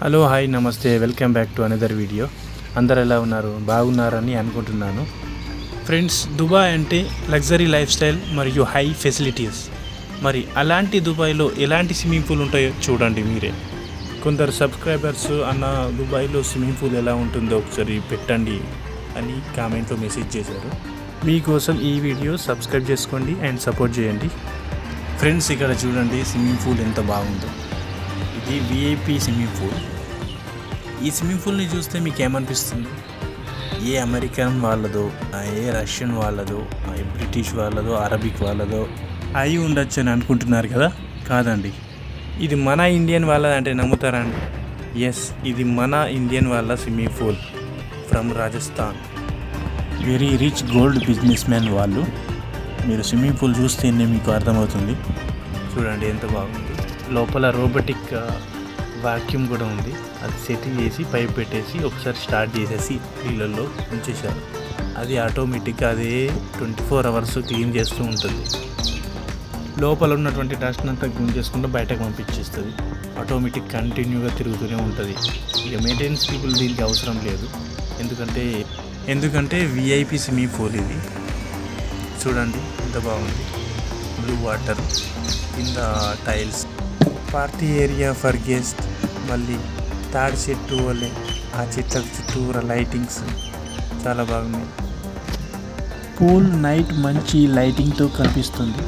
Hello hi నమస్తే welcome back to another video. అందరు ఎలా ఉన్నారు? బాగున్నారని అనుకుంటున్నాను. ఫ్రెండ్స్, దుబాయ్ అంటే లగ్జరీ లైఫ్ స్టైల్ మరియు హై ఫెసిలిటీస్. మరి అలాంటి దుబాయ్లో ఎలాంటి స్విమ్మింగ్ పూల్ ఉంటాయో చూడండి మీరే. కొందరు సబ్స్క్రైబర్స్ అన్న దుబాయ్లో స్విమ్మింగ్ పూల్ ఎలా ఉంటుందో ఒకసారి పెట్టండి అని కామెంట్లో మెసేజ్ చేశారు. మీకోసం ఈ వీడియో సబ్స్క్రైబ్ చేసుకోండి అండ్ సపోర్ట్ చేయండి. ఫ్రెండ్స్, ఇక్కడ చూడండి స్విమ్మింగ్ పూల్ ఎంత బాగుందో. ఇది విఐపి స్విమ్మింగ్ పూల్. ఈ స్విమ్మింగ్ పూల్ని చూస్తే మీకు ఏమనిపిస్తుంది? ఏ అమెరికన్ వాళ్ళదో, ఏ రష్యన్ వాళ్ళదో, ఏ బ్రిటిష్ వాళ్ళదో, అరబిక్ వాళ్ళదో అయి ఉండొచ్చు అని అనుకుంటున్నారు కదా? కాదండి, ఇది మన ఇండియన్ వాళ్ళదంటే నమ్ముతారా అండి? ఎస్, ఇది మన ఇండియన్ వాళ్ళ swimming pool from Rajasthan. Very rich gold business man వాళ్ళు. మీరు స్విమ్మింగ్ పూల్ చూస్తేనే మీకు అర్థమవుతుంది. చూడండి ఎంత బాగుంది. లోపల రోబోటిక్ వాక్యూమ్ కూడా ఉంది. అది సెటిల్ చేసి పైప్ పెట్టేసి ఒకసారి స్టార్ట్ చేసేసి నీళ్ళల్లో ఉంచేశారు. అది ఆటోమేటిక్గా అదే 24 అవర్స్ క్లీన్ చేస్తూ ఉంటుంది. లోపల ఉన్నటువంటి డస్ట్ అంతా క్లీన్ చేసుకుంటూ బయటకు పంపించేస్తుంది. ఆటోమేటిక్ కంటిన్యూగా తిరుగుతూనే ఉంటుంది. ఇక మెయింటెనెన్స్ పీపుల్ దీనికి అవసరం లేదు. ఎందుకంటే విఐపి స్విమ్మింగ్ పూల్ ఇది. చూడండి ఎంత బాగుంది. బ్లూ వాటర్, కింద tiles, party area for guest, మళ్ళీ తాడి చెట్టు వల్లే ఆ చెట్ల చుట్టూరా లైటింగ్స్ చాలా బాగున్నాయి. పూల్ నైట్ మంచి లైటింగ్తో కనిపిస్తుంది.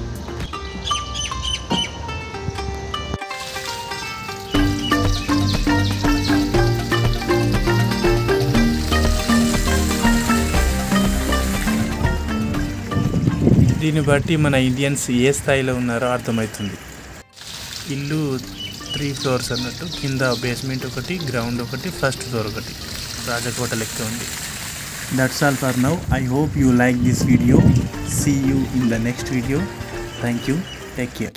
దీన్ని బట్టి మన ఇండియన్స్ ఏ స్థాయిలో ఉన్నారో అర్థమవుతుంది. ఇల్లు 3 ఫ్లోర్స్ అన్నట్టు. కింద బేస్మెంట్ ఒకటి, గ్రౌండ్ ఒకటి, ఫస్ట్ ఫ్లోర్ ఒకటి. రాజకోట లెక్క ఉంది. That's all for now. I hope you like this video. See you in the next video. Thank you. Take care.